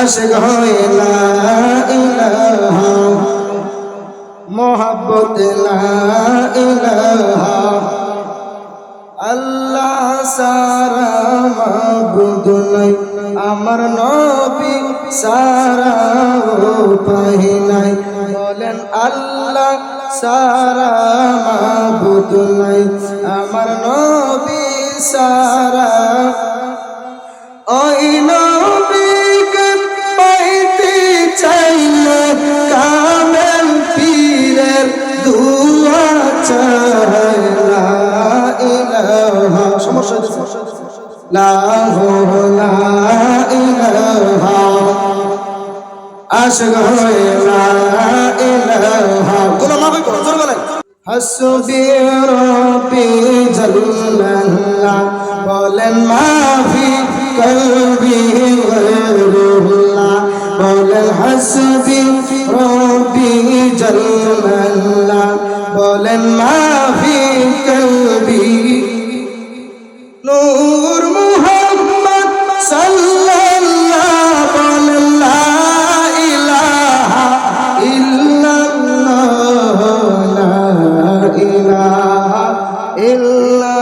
আশিক হয়ে লা ইলাহা মোহাব্বত লা ইলাহা আল্লাহ সারা মাবুদ নাই আমার নবী সারা উপায় নাই বলেন আল্লাহ সারা মাবুদ নাই আমার নবী সারা ওই নবীকে পাইতে চাইলে কামেল পীরের দুয়া চাই লা ইলাহা সমস্যা লা ইলাহা আশিক হয়ে লা ইলাহা গোলামি করো জোরে বলেন হাসবি রাব্বি জাল্লাল্লাহ বলেন মাফি কলবি গায়রুল্লাহ বলেন হাসবি রাব্বি জাল্লাল্লাহ বলেন মাফি কলবি নূর মুহাম্মদ সাল্লাল্লাহ বলেন লা ইলাহা ইল্লাল্লাহ লা ইলাহা ইল্লাল্লাহ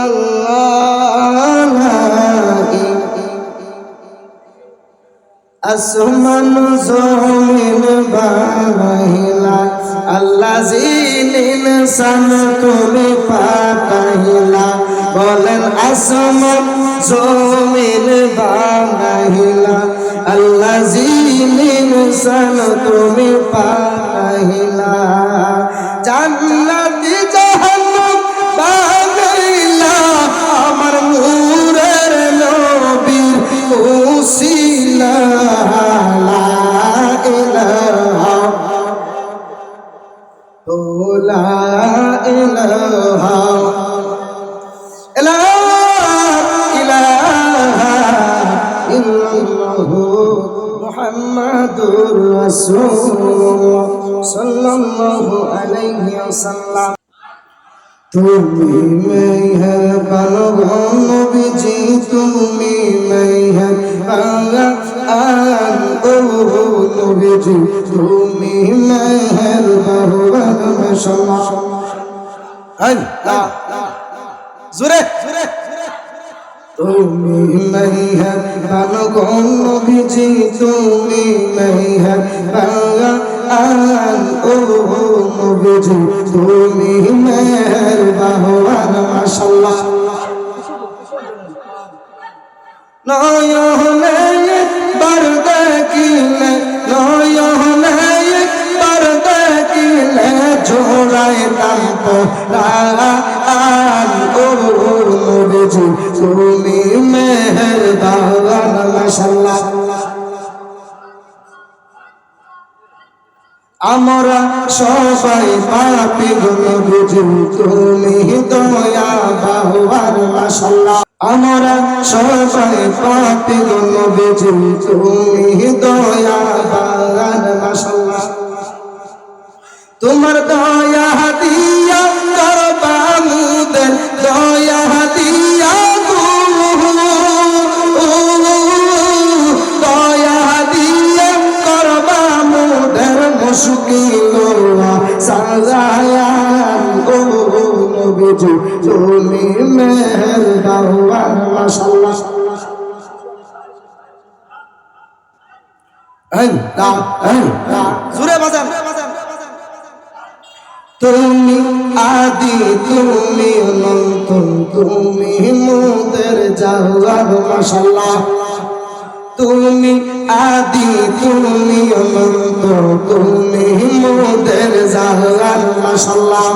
আসমান জমিন বানাইলা আল্লাহ জিন ইনসান তুমি পাঠাইলা বলেন আসমান জমিন বানাইলা আল্লাহ জিন ইনসান তুমি পাঠাইলা জান্নাতি জাহান্নাম বানাইলা আমার নূরের নবীর উসিলা লা ইলাহা লা ইলাহা মুহাম্মাদুর রাসূলুল্লাহ সাল্লাল্লাহু আলাইহি ওয়াসাল্লাম তুমি মেহেরবান গো নবীজি তুমি মেহেরবান ও নবীজি তুমি মেহেরবান মাশাআল্লাহ আল্লাহ জোরে তুমি মেহেরবান গো নবীজি তুমি মেহেরবান ও নবীজি তুমি মেহেরবান মাশাআল্লাহ নয়নে একবার দেখিলে নয়নে একবার দেখিলে জোড়াইতাম প্রাণ ও নবীজি তুমি মেহেরবান মাশাআল্লাহ আমরা সবাই পাপী গো নবীজি তুমি দয়া বাহুর মাশাআল্লাহ আমরা সবাই পাপী গো নবীজি তুমি দয়া বাহুর মাশাআল্লাহ তোমার দয়া দিয়া করবা মুদের দয়া দিয়া দয়া দিয়া করবা মুদের মুশকিল সাজায়ান ও নবীজি তুমি মেহেরবান মাশাআল্লাহ জোরে বাজান তুমি আদি তুমি অনন্ত তুমি মোদের জাওয়াব মাশাআল্লাহ তুমি আদি তুমি অনন্ত তুমি মোদের জাওয়াব মাশাআল্লাহ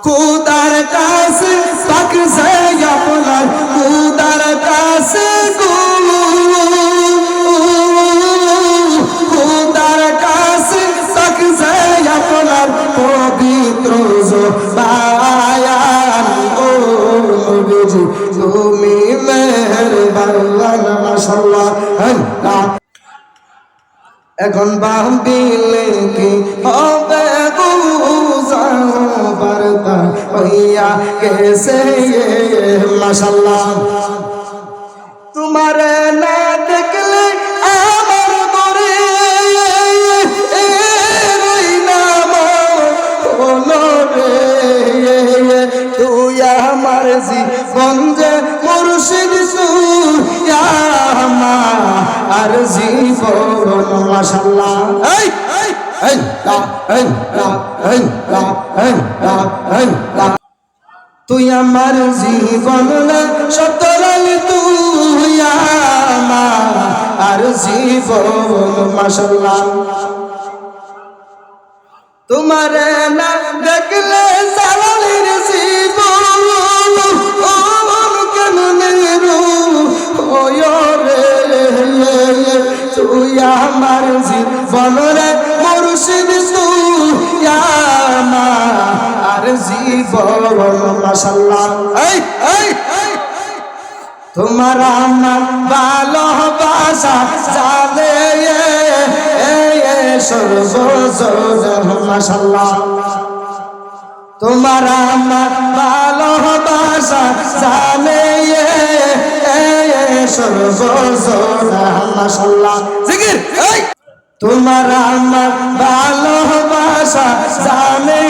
খুদার কাছে পাক সে আপনার খুদার কাছে খুদার কাছে পাক সে আপনার পবিত্র জবান ও নবীজি তুমি মেহেরবান মাশাআল্লাহ এখন ভাবিলে কি হবে গুজানো বারতা হইয়া গেছে মাশাআল্লাহ তোমারে না দেখলে আমার গঞ্জে মুর্শিদ তুইয়া আমার জীবন মাশাআল্লাহ এই এই লা এই লা এই লা এই লা এই লা তুই আমার জীবন সতরালি তুই আমার জীবন মাশাআল্লাহ তোমারে না দেখলে জালালের জীবন কেমনে রু ওয় রে তুই আমার জীবন রে মুর্শিদ তুই আমার জীবন মাশাআল্লাহ এই এই তোমার আমার ভালোবাসা জানে সর্বজোর মাশাআল্লাহ তোমার আমার ভালোবাসা জানে সর্বজোর মাশাআল্লাহ জিকির এই তোমার আমার ভালোবাসা জানে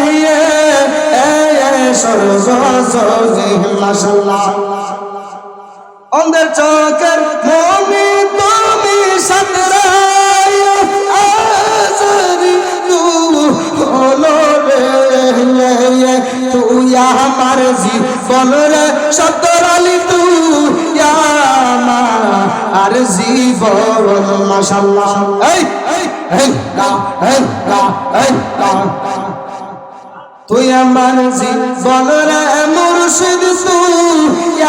সর্বজোর মাশাআল্লাহ অন্ধের চোখের মনি তুমি সাতরাই আজরি হলো রে তুই আমার জীবন রে সতরালি তুই আমার জীবন মাশাআল্লাহ এই এই লা এই লা এই লা তুই আমার জীবন রে মুর্শিদ তুই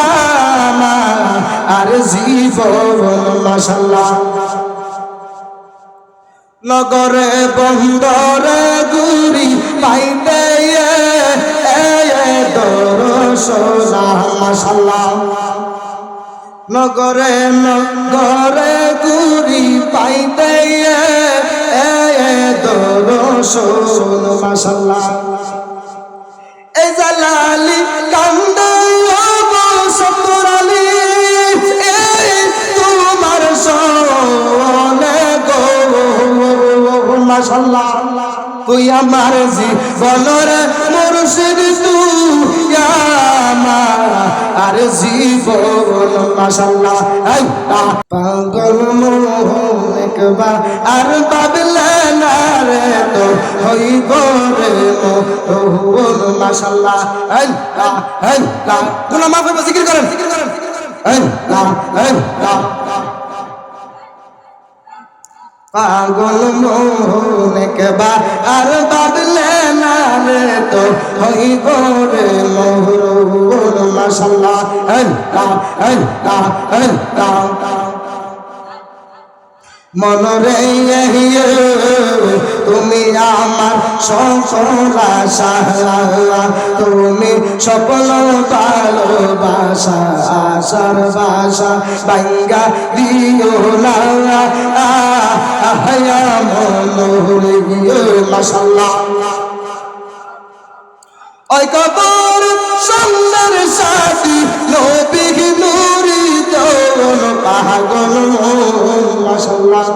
আমার জীবন মাশাআল্লাহ নগরে বন্দরে গুরি পাইতে দরশনা মাশাআল্লাহ নগরে নগরে গুরি পাইতে দরশন মাশাআল্লাহ এই জালালি কান্দে সতরালি তোমার সোনে গো মাশাআল্লাহ তুই আমার জীবন রে মুর্শিদ তুই আমার জীবন মাশাআল্লাহ পাগল মোহন একবার আর ভাবলে না রে তো হইব রে মোহন মাশাআল্লাহ গুনাহ মাফ হবে জিকির করেন পাগল মোহন একবার আর ভাবলে না রে তো হইব রে মোহন মাশাআল্লাহ মনরে তুমি আমার সকল আশা তুমি সকল ভালোবাসা আশার বাসা ভাঙ্গা দিও না মনরে মাশাআল্লাহ ওই কবর সুন্দর সাথী নবী নূরি তোর পাগল মাশাআল্লাহ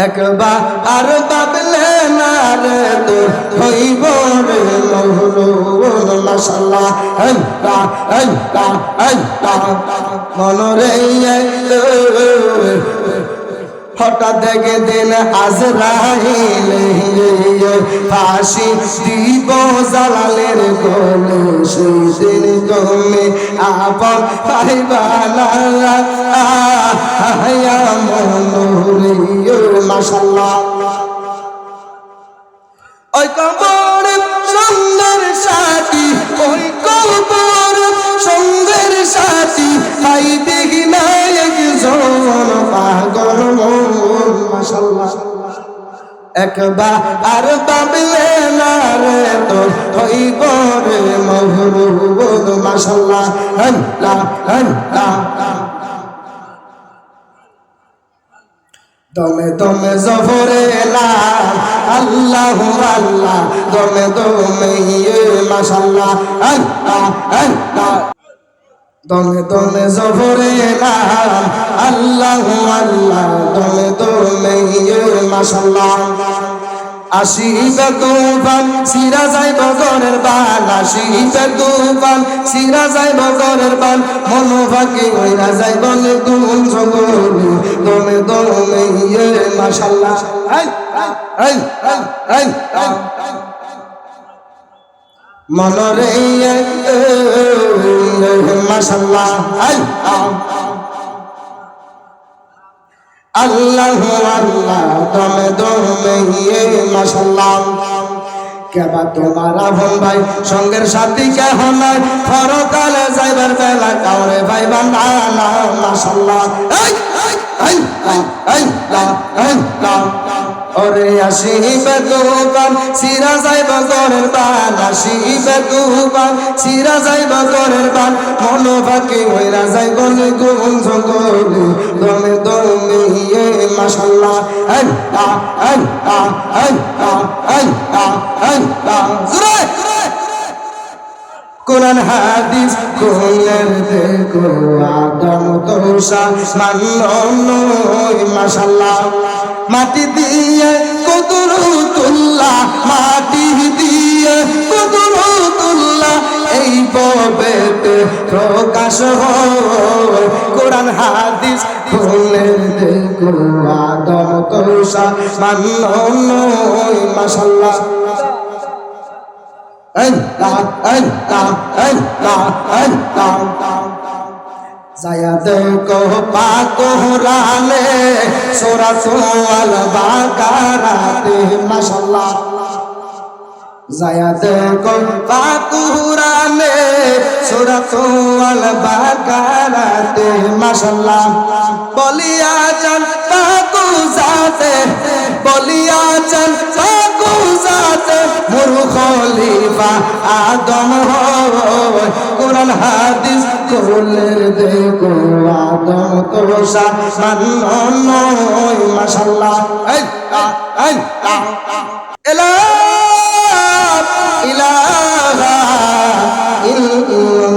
একবার আর ভাবলে না রে তো হইব রে মোহন মাশাআল্লাহ মনরে হঠাৎ দেখে দিন আজরাইল ফাঁসি দিব জালালের গলে সেই দিন তুমি আপন পাইবা না মনুরে মাশাআল্লাহ ওই কবর সুন্দর সাথী ওই কবর সুন্দর সাথী পাই দেখি না একজন পাগল মন মাশাআল্লাহ একবার আর ভাবলে না রে তো হইব রে মোহন মাশাআল্লাহ দমে দমে জফরে আল্লাহ আল্লাহ দমে দমে মাশাআল্লাহ দমে দমে জফরে আল্লাহ আল্লাহ দমে দমে মাশাআল্লাহ আসিবে তুফান সিরা যাইব ঘরের বান আসিবে তুফান সিরা যাইব ঘরের বান মন ফাঁকি হইরা যাইব গুণ জগলি দমে দমে ইয়ে মাশাআল্লাহ এই এই এই মনরে মাশাআল্লাহ আল্লাহ আল্লাহ দমে দমে ইয়ে মাশাআল্লাহ কেবা তোমার আপন ভাই সঙ্গের সাথী কেহ নাই পরকালে যাইবার বেলা কাউরে ভাই বান্দা না মাশাআল্লাহ ওরে আসিবে তুফান সিরা যাইব ঘরের বান আসিবে তুফান সিরা যাইব ঘরের বান মন ফাঁকি হইরা যাইব গুণ জগলি দমে দমে ইয়ে মাশাআল্লাহ কোরআন হাদিস কোলের দেখো আদম তোষা মাননই মাশাআল্লাহ মাটি দিয়ে কুদরতুল্লাহ মাটি দিয়ে কুদরতুল্লাহ এই ববেতে প্রকাশ হয় কোরআন হাদিস কোলের দেখো আদম তোষা মাননই মাশাআল্লাহ जाया देखो पाकुराने सूरतुल बकराते माशाअल्लाह जाया देखो पाकुराने सूरतुल बकराते माशाअल्लाह बलिया चन पाकु जाते बलिया चन पाकु जाते मुरु खलीफा आदम हो कुरान हदीस কোলের দেখো আদম তোষা মাননই মাশাআল্লাহ ইলাহা ইল্লাল্লাহ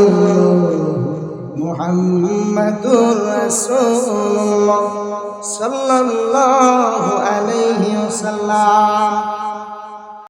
মুহাম্মাদুর রাসূলুল্লাহ সাল্লাল্লাহু আলাইহি ওয়াসাল্লাম